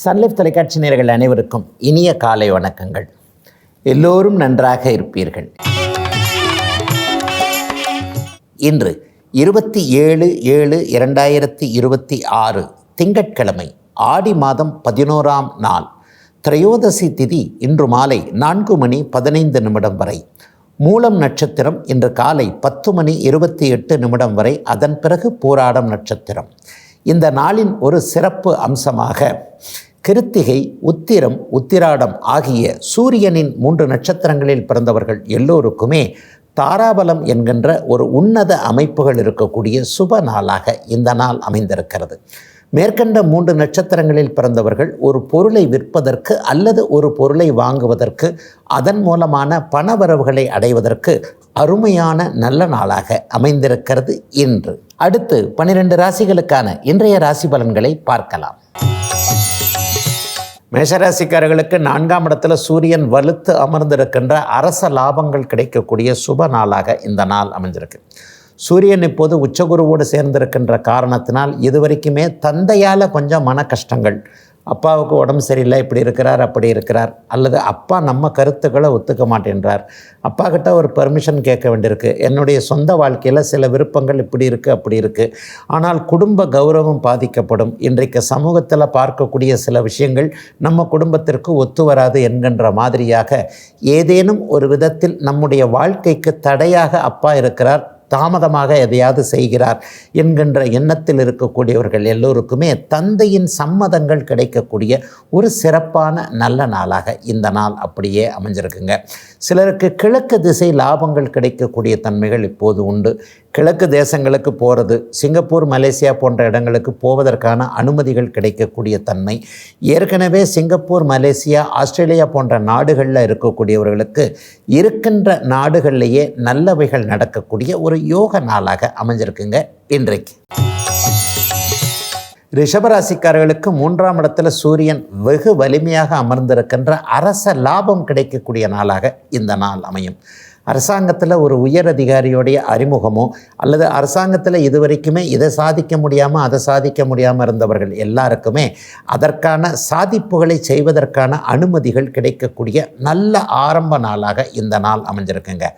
Sun Life தொலைக்காட்சி நேயர்கள் அனைவருக்கும் இனிய காலை வணக்கங்கள். எல்லோரும் நன்றாக இருப்பீர்கள். இன்று 27/7/2026 திங்கட்கிழமை, ஆடி மாதம் 11ஆம் நாள், திரையோதசி திதி இன்று மாலை 4:15 வரை, மூலம் நட்சத்திரம் இன்று காலை 10:28 வரை, அதன் பிறகு பூராடம் நட்சத்திரம். இந்த நாளின் ஒரு சிறப்பு அம்சமாக கிருத்திகை, உத்திரம், உத்திராடம் ஆகிய சூரியனின் 3 நட்சத்திரங்களில் பிறந்தவர்கள் எல்லோருக்குமே தாராபலம் என்கின்ற ஒரு உன்னத அமைப்புகள் இருக்கக்கூடிய சுப நாளாக இந்த நாள் அமைந்திருக்கிறது. மேற்கண்ட 3 நட்சத்திரங்களில் பிறந்தவர்கள் ஒரு பொருளை விற்பதற்கு அல்லது ஒரு பொருளை வாங்குவதற்கு, அதன் மூலமான பணவரவுகளை அடைவதற்கு அருமையான நல்ல நாளாக அமைந்திருக்கிறது இன்று. அடுத்து 12 ராசிகளுக்கான இன்றைய ராசி பலன்களை பார்க்கலாம். மேஷராசிக்காரர்களுக்கு 4ஆம் இடத்துல சூரியன் வலுத்து அமர்ந்திருக்கின்ற அரச லாபங்கள் கிடைக்கக்கூடிய சுப நாளாக இந்த நாள் அமைஞ்சிருக்கு. சூரியன் இப்போது உச்சகுருவோடு சேர்ந்திருக்கின்ற காரணத்தினால் இதுவரைக்குமே தந்தையால் கொஞ்சம் மன கஷ்டங்கள், அப்பாவுக்கு உடம்பு சரியில்லை, இப்படி இருக்கிறார் அப்படி இருக்கிறார், அல்லது அப்பா நம்ம கருத்துக்களை ஒத்துக்க மாட்டேன்றார், அப்பா கிட்ட ஒரு பெர்மிஷன் கேட்க வேண்டியிருக்கு, என்னுடைய சொந்த வாழ்க்கையில் சில விருப்பங்கள் இப்படி இருக்குது அப்படி இருக்குது, ஆனால் குடும்ப கௌரவம் பாதிக்கப்படும், இன்றைக்கு சமூகத்தில் பார்க்கக்கூடிய சில விஷயங்கள் நம்ம குடும்பத்திற்கு ஒத்து வராது என்கின்ற மாதிரியாக ஏதேனும் ஒரு விதத்தில் நம்முடைய வாழ்க்கைக்கு தடையாக அப்பா இருக்கிறார், தாமதமாக எதையாவது செய்கிறார் என்கின்ற எண்ணத்தில் இருக்கக்கூடியவர்கள் எல்லோருக்குமே தந்தையின் சம்மதங்கள் கிடைக்கக்கூடிய ஒரு சிறப்பான நல்ல நாளாக இந்த நாள் அப்படியே அமைஞ்சிருக்குங்க. சிலருக்கு கிழக்கு திசை லாபங்கள் கிடைக்கக்கூடிய தன்மைகள் இப்போது உண்டு. கிழக்கு தேசங்களுக்கு போகிறது, சிங்கப்பூர், மலேசியா போன்ற இடங்களுக்கு போவதற்கான அனுமதிகள் கிடைக்கக்கூடிய தன்மை. ஏற்கனவே சிங்கப்பூர், மலேசியா, ஆஸ்திரேலியா போன்ற நாடுகளில் இருக்கக்கூடியவர்களுக்கு இருக்கின்ற நாடுகளிலேயே நல்லவைகள் நடக்கக்கூடிய ஒரு யோக நாளாக அமைஞ்சிருக்குங்க இன்றைக்கு. ரிஷபராசிக்காரர்களுக்கு 3ஆம் இடத்துல சூரியன் வெகு வலிமையாக அமர்ந்திருக்கின்ற அரச லாபம் கிடைக்கக்கூடிய நாளாக இந்த நாள் அமையும். அரசாங்கத்தில் ஒரு உயர் அதிகாரியோடைய அறிமுகமோ அல்லது அரசாங்கத்தில் இதுவரைக்குமே இதை சாதிக்க முடியாமல் அதை சாதிக்க முடியாமல் இருந்தவர்கள் எல்லாருக்குமே அதற்கான சாதிப்புகளை செய்வதற்கான அனுமதிகள் கிடைக்கக்கூடிய நல்ல ஆரம்ப நாளாக இந்த நாள் அமைஞ்சிருக்குங்க.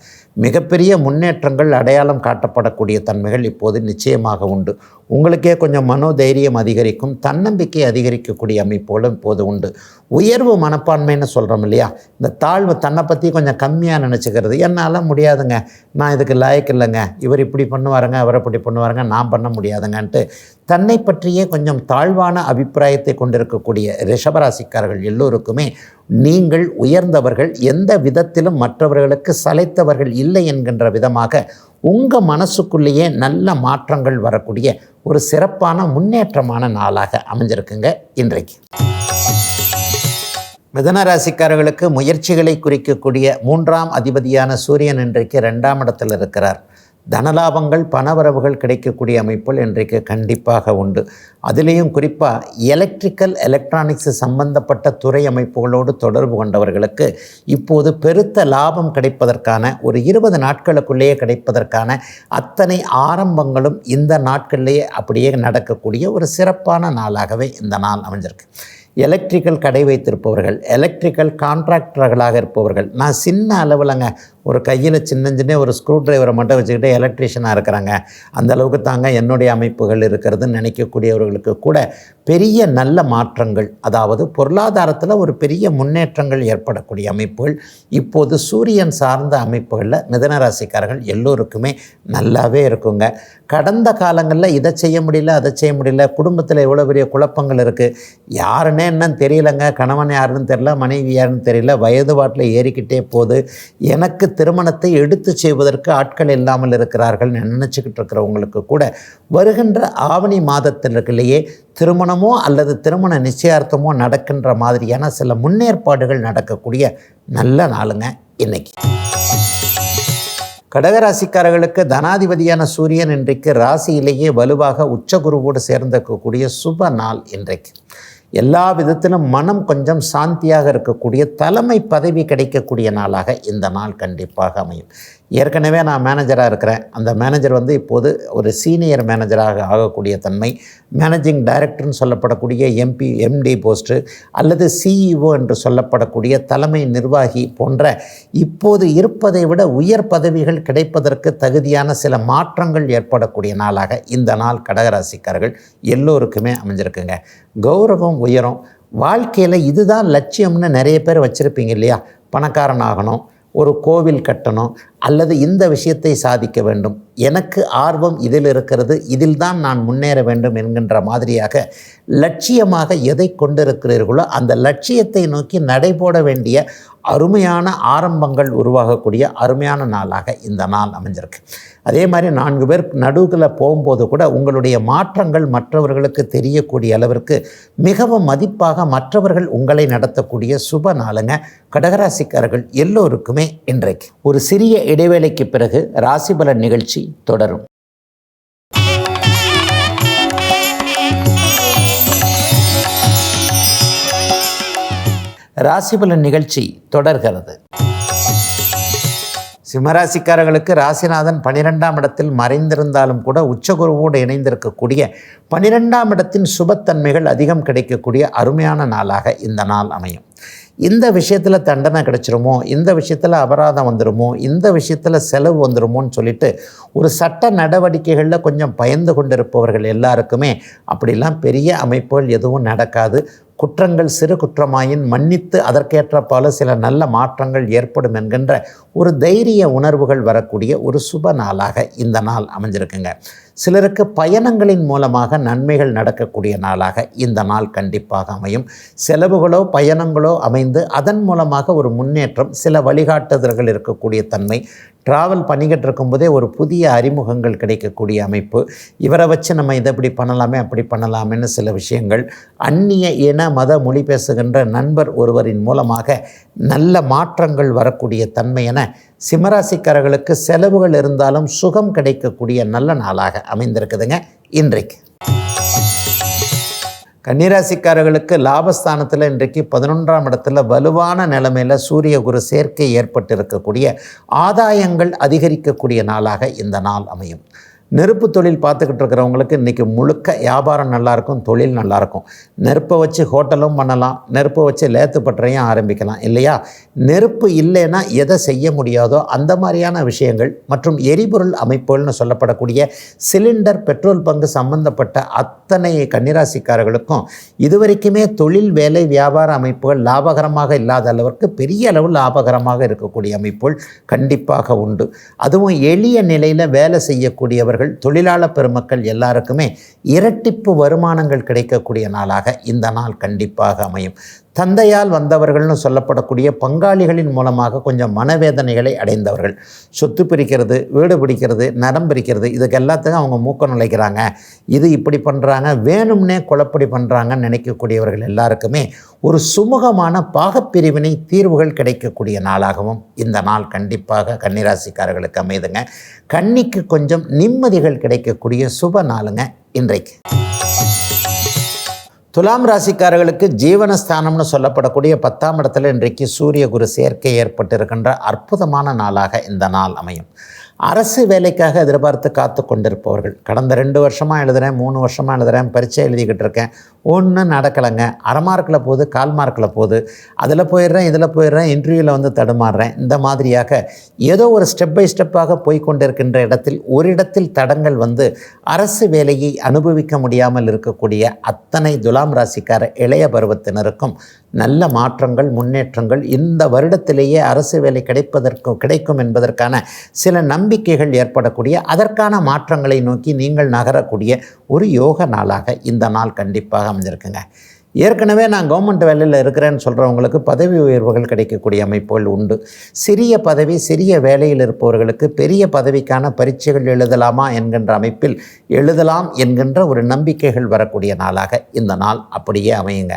மிகப்பெரிய முன்னேற்றங்கள் அடையாளம் காட்டப்படக்கூடிய தன்மைகள் இப்போது நிச்சயமாக உண்டு. உங்களுக்கே கொஞ்சம் மனோதைரியம் அதிகரிக்கும், தன்னம்பிக்கை அதிகரிக்கக்கூடிய அமைப்புகளும் இப்போது உண்டு. உயர்வு மனப்பான்மைன்னு சொல்கிறோம் இல்லையா, இந்த தாழ்வு, தன்னை பற்றி கொஞ்சம் கம்மியாக நினச்சிக்கிறது, என்னால் முடியாதுங்க, நான் இதுக்கு லாயக்கு இல்லைங்க, இவர் இப்படி பண்ணுவாருங்க, அவர் இப்படி பண்ணுவாருங்க, நான் பண்ண முடியாதுங்கன்ட்டு தன்னை பற்றியே கொஞ்சம் தாழ்வான அபிப்பிராயத்தை கொண்டிருக்கக்கூடிய ரிஷபராசிக்காரர்கள் எல்லோருக்குமே நீங்கள் உயர்ந்தவர்கள், எந்த விதத்திலும் மற்றவர்களுக்கு சளைத்தவர்கள் இல்லை என்கின்ற விதமாக உங்கள் மனசுக்குள்ளேயே நல்ல மாற்றங்கள் வரக்கூடிய ஒரு சிறப்பான முன்னேற்றமான நாளாக அமைஞ்சிருக்குங்க இன்றைக்கு. மிதுன ராசிக்காரர்களுக்கு முயற்சிகளை குறிக்கக்கூடிய 3ஆம் அதிபதியான சூரியன் இன்றைக்கு 2ஆம் இடத்தில் இருக்கிறார். தனலாபங்கள், பணவரவுகள் கிடைக்கக்கூடிய அமைப்புகள் இன்றைக்கு கண்டிப்பாக உண்டு. அதிலேயும் குறிப்பாக எலக்ட்ரிக்கல், எலக்ட்ரானிக்ஸ் சம்பந்தப்பட்ட துறை அமைப்புகளோடு தொடர்பு கொண்டவர்களுக்கு இப்போது பெருத்த லாபம் கிடைப்பதற்கான ஒரு 20 நாட்களுக்குள்ளேயே கிடைப்பதற்கான அத்தனை ஆரம்பங்களும் இந்த நாட்களிலேயே அப்படியே நடக்கக்கூடிய ஒரு சிறப்பான நாளாகவே இந்த நாள் அமைஞ்சிருக்கு. எலக்ட்ரிக்கல் கடை வைத்திருப்பவர்கள், எலக்ட்ரிக்கல் கான்ட்ராக்டர்களாக இருப்பவர்கள், நான் சின்ன அளவில்ங்க ஒரு கையில் சின்ன ஒரு ஸ்க்ரூ டிரைவரை மட்டும் வச்சுக்கிட்டு எலக்ட்ரிஷியனாக இருக்கிறாங்க, அந்த அளவுக்கு தாங்க என்னுடைய அமைப்புகள் இருக்கிறதுன்னு நினைக்கக்கூடியவர்களுக்கு கூட பெரிய நல்ல மாற்றங்கள், அதாவது பொருளாதாரத்தில் ஒரு பெரிய முன்னேற்றங்கள் ஏற்படக்கூடிய அமைப்புகள் இப்போது சூரியன் சார்ந்த அமைப்புகளில் மிதுன ராசிக்காரர்கள் எல்லோருக்குமே நல்லாவே இருக்குங்க. கடந்த காலங்களில் இதை செய்ய முடியல, அதை செய்ய முடியல, குடும்பத்தில் எவ்வளோ பெரிய குழப்பங்கள் இருக்குது, யாருன்னே என்னன்னு தெரியலங்க, கணவன் யாருன்னு தெரியல, மனைவி யாருன்னு தெரியல, வயது வாட்டில் ஏறிக்கிட்டே போகுது, எனக்கு திருமணத்தை எடுத்து செய்வதற்கு ஆட்கள் இல்லாமல் இருக்கிறார்கள் நினச்சிக்கிட்டு இருக்கிறவங்களுக்கு கூட வருகின்ற ஆவணி மாதத்திலேயே திருமணமோ அல்லது திருமண நிச்சயார்த்தமோ நடக்கின்ற மாதிரியான சில முன்னேற்பாடுகள் நடக்கக்கூடிய நல்ல நாளுங்க இன்னைக்கு. கடகராசிக்காரர்களுக்கு தனாதிபதியான சூரியன் இன்றைக்கு ராசியிலேயே வலுவாக உச்சகுருவோடு சேர்ந்திருக்கக்கூடிய சுப நாள் இன்றைக்கு. எல்லா விதத்திலும் மனம் கொஞ்சம் சாந்தியாக இருக்கக்கூடிய தலைமை பதவி கிடைக்கக்கூடிய நாளாக இந்த நாள் கண்டிப்பாக அமையும். ஏற்கனவே நான் மேனேஜராக இருக்கிறேன், அந்த மேனேஜர் வந்து இப்போது ஒரு சீனியர் மேனேஜராக ஆகக்கூடிய தன்மை, மேனேஜிங் டைரக்டர்னு சொல்லப்படக்கூடிய எம்டி போஸ்ட்டு அல்லது சிஇஓ என்று சொல்லப்படக்கூடிய தலைமை நிர்வாகி போன்ற இப்போது இருப்பதை விட உயர் பதவிகள் கிடைப்பதற்கு தகுதியான சில மாற்றங்கள் ஏற்படக்கூடிய நாளாக இந்த நாள் கடகராசிக்காரர்கள் எல்லோருக்குமே அமைஞ்சிருக்குங்க. கௌரவம் உயரும். வாழ்க்கையில் இதுதான் லட்சியம்னு நிறைய பேர் வச்சுருப்பீங்க இல்லையா? பணக்காரன் ஆகணும், ஒரு கோவில் கட்டணும், அல்லது இந்த விஷயத்தை சாதிக்க வேண்டும், எனக்கு ஆர்வம் இதில் இருக்கிறது, இதில் தான் நான் முன்னேற வேண்டும் என்கின்ற மாதிரியாக லட்சியமாக எதை கொண்டிருக்கிறீர்களோ அந்த லட்சியத்தை நோக்கி நடைபோட வேண்டிய அருமையான ஆரம்பங்கள் உருவாகக்கூடிய அருமையான நாளாக இந்த நாள் அமைஞ்சிருக்கு. அதே மாதிரி 4 பேர் நடுவில் போகும்போது கூட உங்களுடைய மாற்றங்கள் மற்றவர்களுக்கு தெரியக்கூடிய அளவிற்கு மிகவும் மதிப்பாக மற்றவர்கள் உங்களை நடத்தக்கூடிய சுப நாளுங்க கடகராசிக்காரர்கள் எல்லோருக்குமே இன்றைக்கு. ஒரு சிறிய இடைவேளைக்கு பிறகு ராசிபலன் நிகழ்ச்சி தொடரும். ராசிபலன் நிகழ்ச்சி தொடர்கிறது. சிம்மராசிக்காரர்களுக்கு ராசிநாதன் 12ஆம் இடத்தில் மறைந்திருந்தாலும் கூட உச்சகுருவோடு இணைந்திருக்கக்கூடிய 12ஆம் இடத்தின் சுபத்தன்மைகள் அதிகம் கிடைக்கக்கூடிய அருமையான நாளாக இந்த நாள் அமையும். இந்த விஷயத்தில் தண்டனை கிடைச்சிருமோ, இந்த விஷயத்தில் அபராதம் வந்துடுமோ, இந்த விஷயத்தில் செலவு வந்துடுமோன்னு சொல்லிட்டு ஒரு சட்ட நடவடிக்கைகளில் கொஞ்சம் பயந்து கொண்டிருப்பவர்கள் எல்லாருக்குமே அப்படிலாம் பெரிய அமைப்புகள் எதுவும் நடக்காது. குற்றங்கள் சிறு குற்றமாயின் மன்னித்து அதற்கேற்ற பல சில நல்ல மாற்றங்கள் ஏற்படும் என்கின்ற ஒரு தைரிய உணர்வுகள் வரக்கூடிய ஒரு சுப நாளாக இந்த நாள் அமைஞ்சிருக்குங்க. சிலருக்கு பயணங்களின் மூலமாக நன்மைகள் நடக்கக்கூடிய நாளாக இந்த நாள் கண்டிப்பாக அமையும். செலவுகளோ பயணங்களோ அமைந்து அதன் மூலமாக ஒரு முன்னேற்றம், சில வழிகாட்டுதல்கள் இருக்கக்கூடிய தன்மை, ட்ராவல் பண்ணிக்கிட்டு இருக்கும்போதே ஒரு புதிய அறிமுகங்கள் கிடைக்கக்கூடிய அமைப்பு, இவரை வச்சு நம்ம இதை இப்படி பண்ணலாமே அப்படி பண்ணலாமேன்னு சில விஷயங்கள், அந்நிய இன மத மொழி பேசுகின்ற நண்பர் ஒருவரின் மூலமாக நல்ல மாற்றங்கள் வரக்கூடிய தன்மை என சிம்மராசிக்காரர்களுக்கு செலவுகள் இருந்தாலும் சுகம் கிடைக்கக்கூடிய நல்ல நாளாக அமைந்திருக்குதுங்க இன்றைக்கு. கன்னிராசிக்காரர்களுக்கு லாபஸ்தானத்தில் இன்றைக்கு 11ஆம் இடத்துல வலுவான நிலைமையில் சூரிய குரு சேர்க்கை ஏற்பட்டு இருக்கக்கூடிய ஆதாயங்கள் அதிகரிக்கக்கூடிய நாளாக இந்த நாள் அமையும். நெருப்பு தொழில் பார்த்துக்கிட்டு இருக்கிறவங்களுக்கு இன்றைக்கி முழுக்க வியாபாரம் நல்லாயிருக்கும், தொழில் நல்லாயிருக்கும். நெருப்பை வச்சு ஹோட்டலும் பண்ணலாம், நெருப்பை வச்சு லேத்து பட்டறையும் ஆரம்பிக்கலாம் இல்லையா? நெருப்பு இல்லைன்னா எதை செய்ய முடியாதோ அந்த மாதிரியான விஷயங்கள் மற்றும் எரிபொருள் அமைப்புகள்னு சொல்லப்படக்கூடிய சிலிண்டர், பெட்ரோல் பங்கு சம்பந்தப்பட்ட அத்தனை கன்னிராசிக்காரர்களுக்கும் இதுவரைக்குமே தொழில், வேலை, வியாபார அமைப்புகள் லாபகரமாக இல்லாத அளவிற்கு பெரிய அளவில் லாபகரமாக இருக்கக்கூடிய அமைப்புகள் கண்டிப்பாக உண்டு. அதுவும் எளிய நிலையில் வேலை செய்யக்கூடியவர் தொழிலாளர் பெருமக்கள் எல்லாருக்குமே இரட்டிப்பு வருமானங்கள் கிடைக்கக்கூடிய நாளாக இந்த நாள் கண்டிப்பாக அமையும். தந்தையால் வந்தவர்கள்னு சொல்லப்படக்கூடிய பங்காளிகளின் மூலமாக கொஞ்சம் மனவேதனைகளை அடைந்தவர்கள், சொத்து பிரிக்கிறது, வீடு பிடிக்கிறது, நரம் பிரிக்கிறது, இதுக்கு எல்லாத்துக்கும் அவங்க மூக்க நுழைக்கிறாங்க, இது இப்படி பண்ணுறாங்க, வேணும்னே குழப்படி பண்ணுறாங்கன்னு நினைக்கக்கூடியவர்கள் எல்லாருக்குமே ஒரு சுமூகமான பாகப்பிரிவினை தீர்வுகள் கிடைக்கக்கூடிய நாளாகவும் இந்த நாள் கண்டிப்பாக கன்னிராசிக்காரர்களுக்கு அமைதுங்க. கன்னிக்கு கொஞ்சம் நிம்மதிகள் கிடைக்கக்கூடிய சுப நாளுங்க இன்றைக்கு. துலாம் ராசிக்காரர்களுக்கு ஜீவனஸ்தானம்னு சொல்லப்படக்கூடிய 10ஆம் இடத்துல இன்றைக்கு சூரிய குரு சேர்க்கை ஏற்பட்டிருக்கின்ற அற்புதமான நாளாக இந்த நாள் அமையும். அரசு வேலைக்காக எதிர்பார்த்து காத்து கொண்டிருப்பவர்கள், கடந்த 2 வருஷமாக எழுதுகிறேன், 3 வருஷமாக எழுதுகிறேன், பரீட்சை எழுதிக்கிட்டு இருக்கேன், ஒன்றும் நடக்கலைங்க, அரை மார்க்கில் போகுது, 1/4 மார்க்கில் போகுது, அதில் போயிடுறேன், இதில் போயிடுறேன், இன்டர்வியூவில் வந்து தடுமாறுறேன், இந்த மாதிரியாக ஏதோ ஒரு ஸ்டெப் பை ஸ்டெப்பாக போய்கொண்டிருக்கின்ற இடத்தில் ஒரு இடத்தில் தடங்கள் வந்து அரசு வேலையை அனுபவிக்க முடியாமல் இருக்கக்கூடிய அத்தனை துலாம் ராசிக்கார இளைய பருவத்தினருக்கும் நல்ல மாற்றங்கள், முன்னேற்றங்கள் இந்த வருடத்திலேயே அரசு வேலை கிடைக்கும் என்பதற்கான சில நம்பிக்கைகள் ஏற்படக்கூடிய, அதற்கான மாற்றங்களை நோக்கி நீங்கள் நகரக்கூடிய ஒரு யோக நாளாக இந்த நாள் கண்டிப்பாக அமைஞ்சிருக்குங்க. ஏற்கனவே நான் கவர்மெண்ட் வேலையில் இருக்கிறேன்னு சொல்கிறவங்களுக்கு பதவி உயர்வுகள் கிடைக்கக்கூடிய அமைப்புகள் உண்டு. சிறிய பதவி, சிறிய வேலையில் இருப்பவர்களுக்கு பெரிய பதவிக்கான பரீட்சைகள் எழுதலாமா என்கின்ற அமைப்பில் எழுதலாம் என்கின்ற ஒரு நம்பிக்கைகள் வரக்கூடிய நாளாக இந்த நாள் அப்படியே அமையுங்க.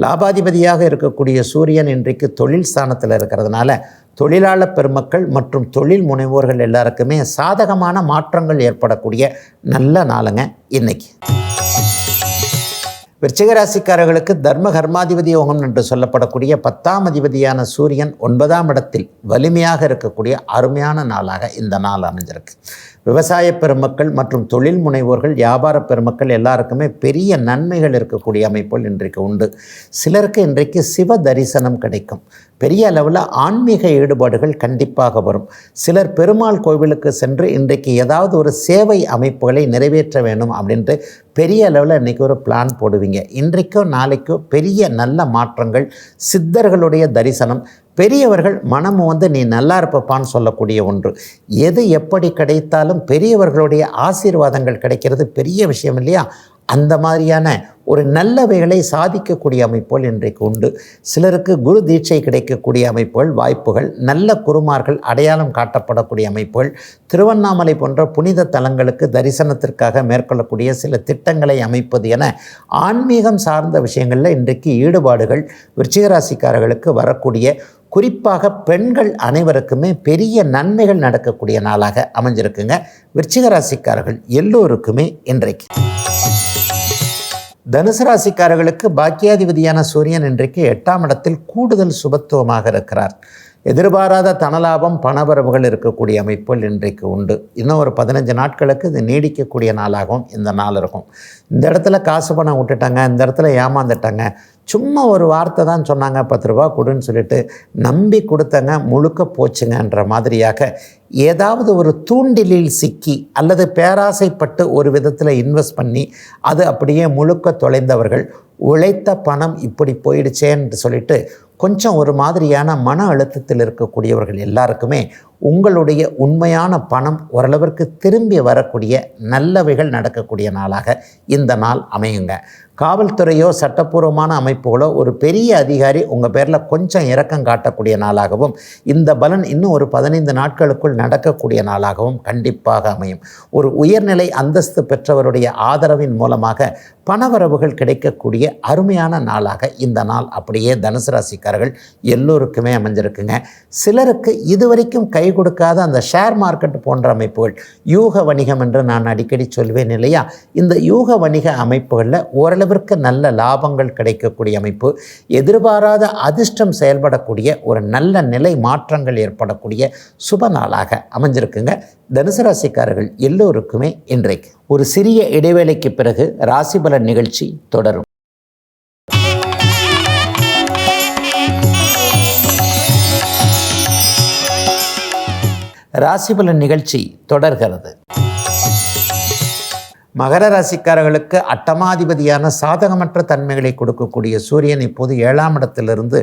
லாபாதிபதியாக இருக்கக்கூடிய சூரியன் இன்றைக்கு தொழில் ஸ்தானத்தில் இருக்கிறதுனால தொழிலாளர் பெருமக்கள் மற்றும் தொழில் முனைவோர்கள் எல்லாருக்குமே சாதகமான மாற்றங்கள் ஏற்படக்கூடிய நல்ல நாளுங்க இன்னைக்கு. விருச்சிக ராசிக்காரர்களுக்கு தர்ம கர்மாதிபதி யோகம் என்று சொல்லப்படக்கூடிய 10ஆம் அதிபதியான சூரியன் 9ஆம் இடத்தில் வலிமையாக இருக்கக்கூடிய அருமையான நாளாக இந்த நாள் அமைஞ்சிருக்கு. விவசாய பெருமக்கள் மற்றும் தொழில் முனைவோர்கள், வியாபார பெருமக்கள் எல்லாருக்குமே பெரிய நன்மைகள் இருக்கக்கூடிய அமைப்புகள் இன்றைக்கு உண்டு. சிலருக்கு இன்றைக்கு சிவ தரிசனம் கிடைக்கும். பெரிய அளவில் ஆன்மீக ஈடுபாடுகள் கண்டிப்பாக வரும். சிலர் பெருமாள் கோவிலுக்கு சென்று இன்றைக்கு ஏதாவது ஒரு சேவை அமைப்புகளை நிறைவேற்ற வேண்டும் அப்படின்ட்டு பெரிய அளவில் இன்றைக்கி ஒரு பிளான் போடுவீங்க. இன்றைக்கோ நாளைக்கோ பெரிய நல்ல மாற்றங்கள், சித்தர்களுடைய தரிசனம், பெரியவர்கள் மனம் நீ நல்லா இருப்பப்பான்னு சொல்லக்கூடிய ஒன்று. எது எப்படி கிடைத்தாலும் பெரியவர்களுடைய ஆசீர்வாதங்கள் கிடைக்கிறது பெரிய விஷயம் இல்லையா? அந்த மாதிரியான ஒரு நல்லவைகளை சாதிக்கக்கூடிய அமைப்புகள் இன்றைக்கு உண்டு. சிலருக்கு குரு தீட்சை கிடைக்கக்கூடிய அமைப்புகள், வாய்ப்புகள், நல்ல குருமார்கள் அடையாளம் காட்டப்படக்கூடிய அமைப்புகள், திருவண்ணாமலை போன்ற புனித தலங்களுக்கு தரிசனத்திற்காக மேற்கொள்ளக்கூடிய சில திட்டங்களை அமைப்பது என ஆன்மீகம் சார்ந்த விஷயங்களில் இன்றைக்கு ஈடுபாடுகள் விருச்சிக ராசிக்காரர்களுக்கு வரக்கூடிய, குறிப்பாக பெண்கள் அனைவருக்குமே பெரிய நன்மைகள் நடக்கக்கூடிய நாளாக அமைஞ்சிருக்குங்க. விருச்சிக ராசிக்காரர்கள் எல்லோருக்குமே இன்றைக்கு. தனுசு ராசிக்காரர்களுக்கு பாக்கியாதிபதியான சூரியன் இன்றைக்கு 8ஆம் இடத்தில் கூடுதல் சுபத்துவமாக இருக்கிறார். எதிர்பாராத தனலாபம், பணவரவுகள் இருக்கக்கூடிய அமைப்புகள் இன்றைக்கு உண்டு. இன்னும் ஒரு 15 நாட்களுக்கு இது நீடிக்கக்கூடிய நாளாகவும் இந்த நாள் இருக்கும். இந்த இடத்துல காசு பணம் விட்டுட்டாங்க, இந்த இடத்துல ஏமாந்துட்டாங்க, சும்மா ஒரு வார்த்தை தான் சொன்னாங்க, 10 ரூபா கொடுன்னு சொல்லிட்டு நம்பி கொடுத்தங்க, முழுக்க போச்சுங்கன்ற மாதிரியாக ஏதாவது ஒரு தூண்டிலில் சிக்கி அல்லது பேராசைப்பட்டு ஒரு விதத்தில் இன்வெஸ்ட் பண்ணி அது அப்படியே முழுக்க தொலைந்தவர்கள், உழைத்த பணம் இப்படி போயிடுச்சேன்னு சொல்லிட்டு கொஞ்சம் ஒரு மாதிரியான மன அழுத்தத்தில் இருக்கக்கூடியவர்கள் எல்லாருக்குமே உங்களுடைய உண்மையான பணம் ஓரளவிற்கு திரும்பி வரக்கூடிய நல்லவைகள் நடக்கக்கூடிய நாளாக இந்த நாள் அமையுங்க. காவல்துறையோ சட்டப்பூர்வமான அமைப்புகளோ ஒரு பெரிய அதிகாரி உங்கள் பேரில் கொஞ்சம் இரக்கம் காட்டக்கூடிய நாளாகவும் இந்த பலன் இன்னும் ஒரு 15 நாட்களுக்குள் நடக்கக்கூடிய நாளாகவும் கண்டிப்பாக அமையும். ஒரு உயர்நிலை அந்தஸ்து பெற்றவருடைய ஆதரவின் மூலமாக பணவரவுகள் கிடைக்கக்கூடிய அருமையான நாளாக இந்த நாள் அப்படியே தனுசு ராசிக்காரர்கள் எல்லோருக்குமே அமைஞ்சிருக்குங்க. சிலருக்கு இதுவரைக்கும் கை கொடுக்காத அந்த ஷேர் மார்க்கெட் போன்ற அமைப்புகள், யூக வணிகம் என்று நான் அடிக்கடி சொல்வேன் இல்லையா, இந்த யூக வணிக அமைப்புகளில் ஓரளவிற்கு நல்ல லாபங்கள் கிடைக்கக்கூடிய அமைப்பு, எதிர்பாராத அதிர்ஷ்டம் செயல்படக்கூடிய ஒரு நல்ல நிலை மாற்றங்கள் ஏற்படக்கூடிய சுப நாளாக அமைஞ்சிருக்குங்க. தனுசு ராசிக்காரர்கள் எல்லோருக்குமே இன்றைக்கு. ஒரு சிறிய இடைவேளைக்கு பிறகு ராசிபலன் நிகழ்ச்சி தொடரும். ராசிபலன் நிகழ்ச்சி தொடர்கிறது. மகர ராசிக்காரர்களுக்கு அட்டமாதிபதியான சாதகமற்ற தன்மைகளை கொடுக்கக்கூடிய சூரியன் இப்போது 7ஆம் இடத்திலிருந்து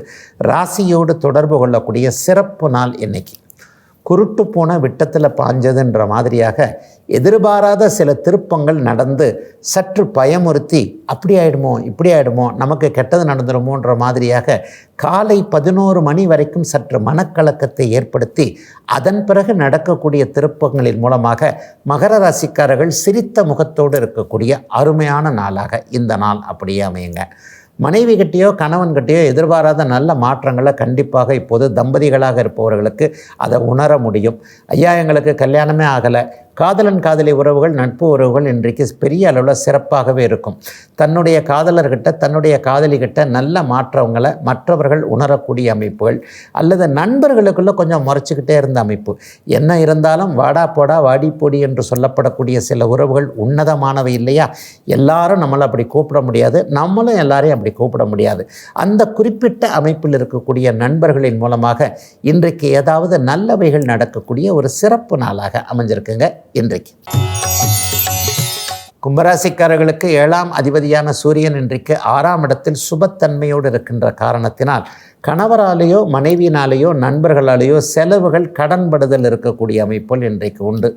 ராசியோடு தொடர்பு கொள்ளக்கூடிய சிறப்பு நாள் இன்னைக்கு. குருட்டு போன விட்டத்தில் பாஞ்சதுன்ற மாதிரியாக எதிர்பாராத சில திருப்பங்கள் நடந்து சற்று பயமுறுத்தி அப்படி ஆகிடுமோ இப்படி ஆகிடுமோ நமக்கு கெட்டது நடந்துடுமோன்ற மாதிரியாக காலை 11 மணி வரைக்கும் சற்று மனக்கலக்கத்தை ஏற்படுத்தி அதன் பிறகு நடக்கக்கூடிய திருப்பங்களின் மூலமாக மகர ராசிக்காரர்கள் சிரித்த முகத்தோடு இருக்கக்கூடிய அருமையான நாளாக இந்த நாள் அப்படியே அமையுங்க. மனைவி கிட்டேயோ கணவன் கிட்டேயோ எதிர்பாராத நல்ல மாற்றங்களை கண்டிப்பாக இப்போது தம்பதிகளாக இருப்பவர்களுக்கு அதை உணர முடியும். ஐயா, எங்களுக்கு கல்யாணமே ஆகலை, காதலன் காதலி உறவுகள், நட்பு உறவுகள் இன்றைக்கு பெரிய அளவில் சிறப்பாகவே இருக்கும். தன்னுடைய காதலர்கிட்ட, தன்னுடைய காதலிகிட்ட நல்ல மாற்றங்களை மற்றவர்கள் உணரக்கூடிய அமைப்புகள், அல்லது நண்பர்களுக்குள்ளே கொஞ்சம் முறைச்சிக்கிட்டே இருந்த அமைப்பு. என்ன இருந்தாலும் வாடா போடா வாடி போடி என்று சொல்லப்படக்கூடிய சில உறவுகள் உன்னதமானவை இல்லையா? எல்லாரும் நம்மளை அப்படி கூப்பிட முடியாது, நம்மளும் எல்லாரையும் அப்படி கூப்பிட முடியாது. அந்த குறிப்பிட்ட அமைப்பில் இருக்கக்கூடிய நண்பர்களின் மூலமாக இன்றைக்கு ஏதாவது நல்லவைகள் நடக்கக்கூடிய ஒரு சிறப்பு நாளாக அமைஞ்சிருக்குங்க இன்றைக்கு. கும்பராசிக்காரர்களுக்கு 7ஆம் அதிபதியான சூரியன் இன்றைக்கு 6ஆம் இடத்தில் சுபத்தன்மையோடு இருக்கின்ற காரணத்தினால் கணவராலேயோ மனைவியினாலேயோ நண்பர்களாலேயோ செலவுகள் கடன்படுதல் இருக்கக்கூடிய அமைப்புகள் இன்றைக்கு உண்டு.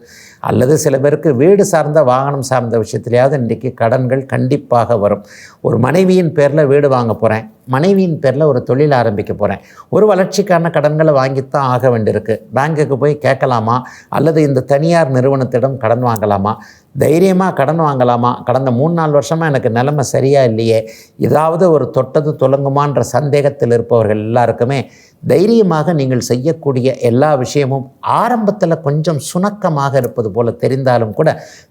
அல்லது சில பேருக்கு வீடு சார்ந்த வாகனம் சார்ந்த விஷயத்திலேயாவது இன்றைக்கு கடன்கள் கண்டிப்பாக வரும். ஒரு மனைவியின் பேரில் வீடு வாங்க போகிறேன், மனைவியின் பேரில் ஒரு தொழில் ஆரம்பிக்க போகிறேன், ஒரு வளர்ச்சிக்கான கடன்களை வாங்கித்தான் ஆக வேண்டியிருக்கு. பேங்குக்கு போய் கேட்கலாமா அல்லது இந்த தனியார் நிறுவனத்திடம் கடன் வாங்கலாமா, தைரியமாக கடன் வாங்கலாமா, கடந்த 3-4 வருஷமாக எனக்கு நிலைமை சரியாக இல்லையே, ஏதாவது ஒரு தொட்டது தொலங்குமான்ற சந்தேகத்தில் இருப்பவர்கள் எல்லாருக்குமே தைரியமாக நீங்கள் செய்யக்கூடிய எல்லா விஷயமும் ஆரம்பத்தில் கொஞ்சம் சுணக்கமாக இருப்பது போல தெரிந்தாலும் கூட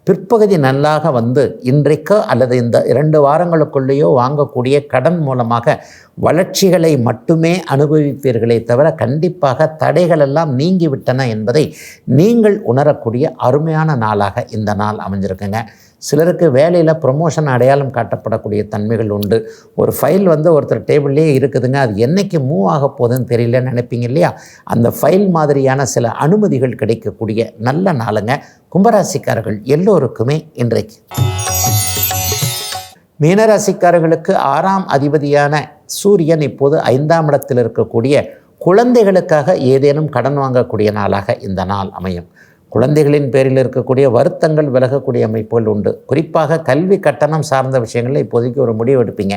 பிற்பகுதி நல்லாக வந்து இன்றைக்கோ அல்லது இந்த 2 வாரங்களுக்குள்ளேயோ வாங்கக்கூடிய கடன் மூலமாக வளர்ச்சிகளை மட்டுமே அனுபவிப்பீர்களே தவிர கண்டிப்பாக தடைகள் எல்லாம் நீங்கிவிட்டன என்பதை நீங்கள் உணரக்கூடிய அருமையான நாளாக இந்த நாள் அமைஞ்சிருக்குங்க. சிலருக்கு வேலையில் ப்ரொமோஷன் அடையாளம் காட்டப்படக்கூடிய தன்மைகள் உண்டு. ஒரு ஃபைல் வந்து ஒருத்தர் டேபிள்லேயே இருக்குதுங்க, அது என்றைக்கு மூவ் ஆக போகுதுன்னு தெரியலன்னு நினைப்பீங்க இல்லையா? அந்த ஃபைல் மாதிரியான சில அனுமதிகள் கிடைக்கக்கூடிய நல்ல நாளுங்க கும்பராசிக்காரர்கள் எல்லோருக்குமே இன்றைக்கு. மீனராசிக்காரர்களுக்கு 6ஆம் அதிபதியான சூரியன் இப்போது 5ஆம் இடத்தில் இருக்கக்கூடிய குழந்தைகளுக்காக ஏதேனும் கடன் வாங்கக்கூடிய நாளாக இந்த நாள் அமையும். குழந்தைகளின் பேரில் இருக்கக்கூடிய வருத்தங்கள் விலகக்கூடிய அமைப்புகள் உண்டு. குறிப்பாக கல்வி கட்டணம் சார்ந்த விஷயங்களில் இப்போதைக்கு ஒரு முடிவு எடுப்பீங்க.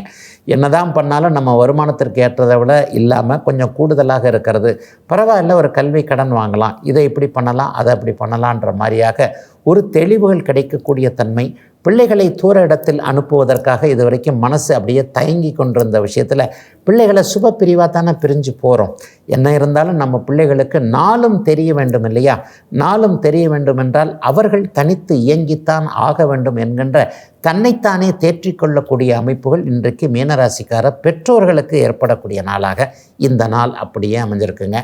என்னதான் பண்ணாலும் நம்ம வருமானத்திற்கு ஏற்றதை விட இல்லாமல் கொஞ்சம் கூடுதலாக இருக்கிறது, பரவாயில்ல ஒரு கல்வி கடன் வாங்கலாம், இதை இப்படி பண்ணலாம் அதை அப்படி பண்ணலான்ற மாதிரியாக ஒரு தெளிவுகள் கிடைக்கக்கூடிய தன்மை. பிள்ளைகளை தூர இடத்தில் அனுப்புவதற்காக இதுவரைக்கும் மனசு அப்படியே தயங்கி கொண்டிருந்த விஷயத்தில் பிள்ளைகளை சுப பிரிவாக தானே பிரிஞ்சு போகிறோம். என்ன இருந்தாலும் நம்ம பிள்ளைகளுக்கு நாளும் தெரிய வேண்டும் இல்லையா? நாளும் தெரிய வேண்டும் என்றால் அவர்கள் தனித்து இயங்கித்தான் ஆக வேண்டும் என்கின்ற தன்னைத்தானே தேற்றிக்கொள்ளக்கூடிய அமைப்புகள் இன்றைக்கு மீனராசிக்கார பெற்றோர்களுக்கு ஏற்படக்கூடிய நாளாக இந்த நாள் அப்படியே அமைஞ்சிருக்குங்க.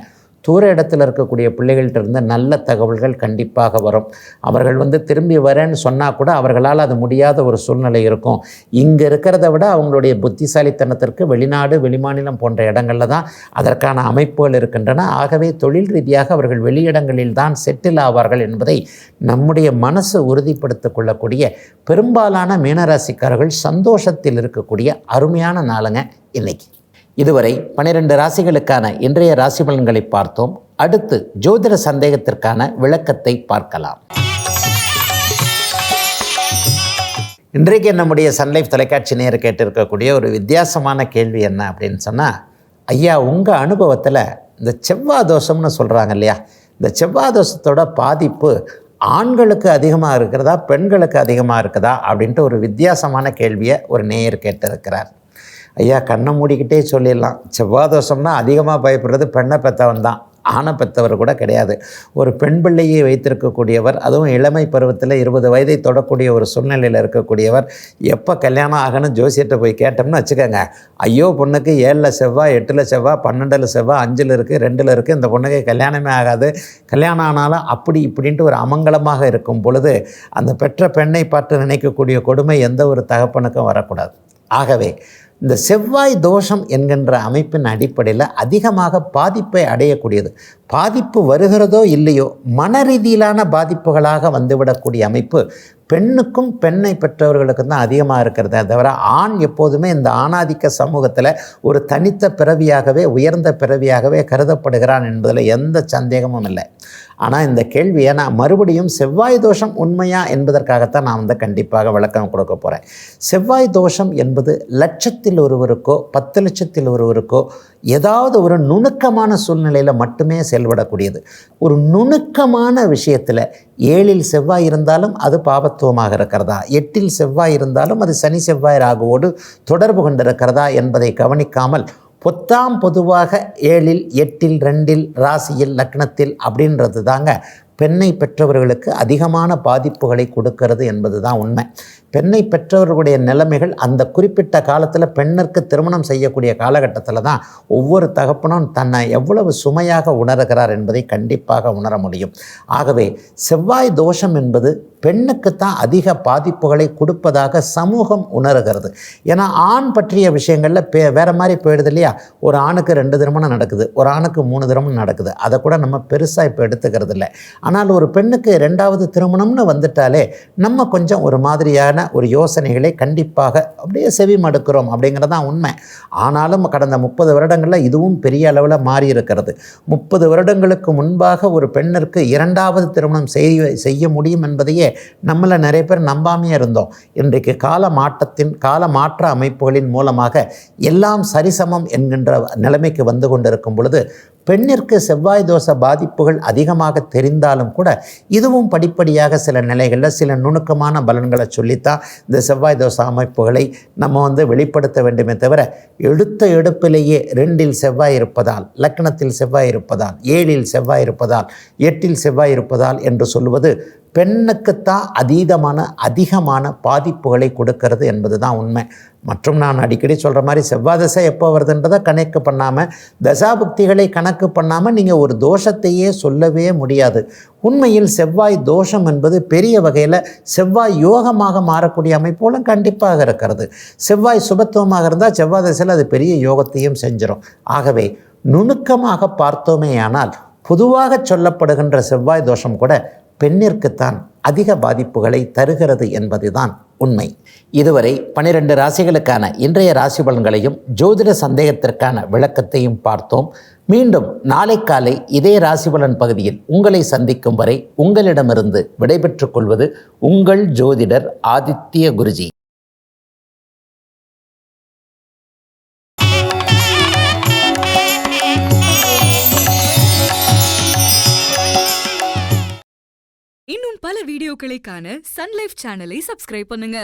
தூர இடத்துல இருக்கக்கூடிய பிள்ளைகள்கிட்ட இருந்து நல்ல தகவல்கள் கண்டிப்பாக வரும். அவர்கள் திரும்பி வரேன்னு சொன்னால் கூட அவர்களால் அது முடியாத ஒரு சூழ்நிலை இருக்கும். இங்கே இருக்கிறத விட அவங்களுடைய புத்திசாலித்தனத்திற்கு வெளிநாடு வெளிமாநிலம் போன்ற இடங்களில் தான் அதற்கான அமைப்புகள் இருக்கின்றன. ஆகவே தொழில் ரீதியாக அவர்கள் வெளியிடங்களில் தான் செட்டில் ஆவார்கள் என்பதை நம்முடைய மனசு உறுதிப்படுத்திக் கொள்ளக்கூடிய பெரும்பாலான மீனராசிக்காரர்கள் சந்தோஷத்தில் இருக்கக்கூடிய அருமையான நாளுங்க இன்னைக்கு. இதுவரை 12 ராசிகளுக்கான இன்றைய ராசி பலன்களை பார்த்தோம். அடுத்து ஜோதிட சந்தேகத்திற்கான விளக்கத்தை பார்க்கலாம். இன்றைக்கு நம்முடைய சன்லைஃப் தொலைக்காட்சி நேர கேட்டிருக்கக்கூடிய ஒரு வித்தியாசமான கேள்வி என்ன அப்படின்னு சொன்னால், ஐயா உங்கள் அனுபவத்தில் இந்த செவ்வாய் தோஷம்னு சொல்கிறாங்க இல்லையா, இந்த செவ்வாய் தோஷத்தோட பாதிப்பு ஆண்களுக்கு அதிகமாக இருக்கிறதா பெண்களுக்கு அதிகமாக இருக்குதா அப்படின்ட்டு ஒரு வித்தியாசமான கேள்வியை ஒரு நேயர் கேட்டிருக்கிறார். ஐயா கண்ணை மூடிக்கிட்டே சொல்லிடலாம், செவ்வாய் தோஷம்னா அதிகமாக பயப்படுறது பெண்ணை பெற்றவன் தான், ஆணை பெற்றவர் கூட கிடையாது. ஒரு பெண் பிள்ளையை வைத்திருக்கக்கூடியவர், அதுவும் இளமை பருவத்தில் 20 வயதை தொடக்கூடிய ஒரு சூழ்நிலையில் இருக்கக்கூடியவர் எப்போ கல்யாணம் ஆகணும் ஜோசியத்தை போய் கேட்டோம்னு வச்சுக்கோங்க, ஐயோ பொண்ணுக்கு 7ல் செவ்வாய் 8ல் செவ்வாய் 12ல் செவ்வாய் 5ல் இருக்குது 2ல் இருக்குது, இந்த பொண்ணுக்கு கல்யாணமே ஆகாது, கல்யாணம் ஆனாலும் அப்படி இப்படின்ட்டு ஒரு அமங்கலமாக இருக்கும் பொழுது அந்த பெற்ற பெண்ணை பார்த்து நினைக்கக்கூடிய கொடுமை எந்த ஒரு தகப்பனுக்கும் வரக்கூடாது. ஆகவே இந்த செவ்வாய் தோஷம் என்கின்ற அமைப்பின் அடிப்படையில் அதிகமாக பாதிப்பை அடையக்கூடியது. பாதிப்பு வருகிறதோ இல்லையோ மன ரீதியிலான பாதிப்புகளாக வந்துவிடக்கூடிய அமைப்பு பெண்ணுக்கும் பெண்ணை பெற்றவர்களுக்கு தான் அதிகமாக இருக்கிறதே தவிர ஆண் எப்போதுமே இந்த ஆணாதிக்க சமூகத்தில் ஒரு தனித்த பிறவியாகவே உயர்ந்த பிறவியாகவே கருதப்படுகிறான் என்பதில் எந்த சந்தேகமும் இல்லை. ஆனால் இந்த கேள்வியை நான் மறுபடியும் செவ்வாய் தோஷம் உண்மையா என்பதற்காகத்தான் நான் கண்டிப்பாக விளக்கம் கொடுக்க போகிறேன். செவ்வாய் தோஷம் என்பது லட்சத்தில் ஒருவருக்கோ 10 லட்சத்தில் ஒருவருக்கோ ஏதாவது ஒரு நுணுக்கமான சூழ்நிலையில் மட்டுமே செயல்படக்கூடியது. ஒரு நுணுக்கமான விஷயத்தில் 7ல் செவ்வாய் இருந்தாலும் அது பாபத்துவமாக இருக்கிறதா, 8ல் செவ்வாய் இருந்தாலும் அது சனி செவ்வாய் ராகுவோடு தொடர்பு கொண்டிருக்கிறதா என்பதை கவனிக்காமல் பொதுவாக 7ல் 8ல் 2ல் ராசியில் லக்னத்தில் அப்படின்றது தாங்க பெண்ணை பெற்றவர்களுக்கு அதிகமான பாதிப்புகளை கொடுக்கிறது என்பது தான் உண்மை. பெண்ணை பெற்றவர்களுடைய நிலைமைகள் அந்த குறிப்பிட்ட காலத்தில் பெண்ணிற்கு திருமணம் செய்யக்கூடிய காலகட்டத்தில் தான் ஒவ்வொரு தகப்பனும் தன்னை எவ்வளவு சுமையாக உணர்கிறார் என்பதை கண்டிப்பாக உணர முடியும். ஆகவே செவ்வாய் தோஷம் என்பது பெண்ணுக்குத்தான் அதிக பாதிப்புகளை கொடுப்பதாக சமூகம் உணர்கிறது. ஏன்னா ஆண் பற்றிய விஷயங்களில் வேறு மாதிரி போயிடுது இல்லையா? ஒரு ஆணுக்கு 2 திருமணம் நடக்குது, ஒரு ஆணுக்கு 3 திருமணம் நடக்குது, அதை கூட நம்ம பெருசாக இப்போ எடுத்துக்கிறது இல்லை. ஆனால் ஒரு பெண்ணுக்கு 2வது திருமணம்னு வந்துட்டாலே நம்ம கொஞ்சம் ஒரு மாதிரியான ஒரு யோசனைகளை கண்டிப்பாக அப்படியே செவி மடுக்கிறோம் அப்படிங்கிறதான் உண்மை. ஆனாலும் கடந்த 30 வருடங்களில் இதுவும் பெரிய அளவில் மாறி இருக்கிறது. 30 வருடங்களுக்கு முன்பாக ஒரு பெண்ணிற்கு 2வது திருமணம் செய்ய முடியும் என்பதையே நம்மள நிறைய பேர் நம்பாமையே இருந்தோம். இன்றைக்கு கால மாற்ற அமைப்புகளின் மூலமாக எல்லாம் சரிசமம் என்கின்ற நிலைமைக்கு வந்து கொண்டிருக்கும் பொழுது பெண்ணிற்கு செவ்வாய் தோஷ பாதிப்புகள் அதிகமாக தெரிந்தாலும் கூட இதுவும் படிப்படியாக சில நிலைகளில் சில நுணுக்கமான பலன்களை சொல்லித்தான் இந்த செவ்வாய் தோஷ அமைப்புகளை நம்ம வெளிப்படுத்த வேண்டுமே தவிர எடுத்த எடுப்பிலேயே 2இல் செவ்வாய் இருப்பதால், லக்னத்தில் செவ்வாய் இருப்பதால், 7இல் செவ்வாய் இருப்பதால், 8இல் செவ்வாய் இருப்பதால் என்று சொல்வது பெண்ணுக்குத்தான் அதிகமான பாதிப்புகளை கொடுக்கிறது என்பது தான் உண்மை. மற்றும் நான் அடிக்கடி சொல்கிற மாதிரி செவ்வாய் தசை எப்போ வருதுன்றதை கணக்கு பண்ணாமல், தசாபுக்திகளை கணக்கு பண்ணாமல் நீங்கள் ஒரு தோஷத்தையே சொல்லவே முடியாது. உண்மையில் செவ்வாய் தோஷம் என்பது பெரிய வகையில் செவ்வாய் யோகமாக மாறக்கூடிய அமைப்போலும் கண்டிப்பாக இருக்கிறது. செவ்வாய் சுபத்துவமாக இருந்தால் செவ்வாய் தசையில் அது பெரிய யோகத்தையும் செஞ்சிடும். ஆகவே நுணுக்கமாக பார்த்தோமேயானால் பொதுவாக சொல்லப்படுகின்ற செவ்வாய் தோஷம் கூட பெண்ணிற்குத்தான் அதிக பாதிப்புகளை தருகிறது என்பதுதான் உண்மை. இதுவரை 12 ராசிகளுக்கான இன்றைய ராசி பலன்களையும் ஜோதிட சந்தேகத்திற்கான விளக்கத்தையும் பார்த்தோம். மீண்டும் நாளை காலை இதே ராசி பலன் பகுதியில் உங்களை சந்திக்கும் வரை உங்களிடமிருந்து விடைபெற்றுக் கொள்வது உங்கள் ஜோதிடர் ஆதித்ய குருஜி. இன்னும் பல வீடியோக்களை காண சன் லைஃப் சேனலை சப்ஸ்கிரைப் பண்ணுங்க.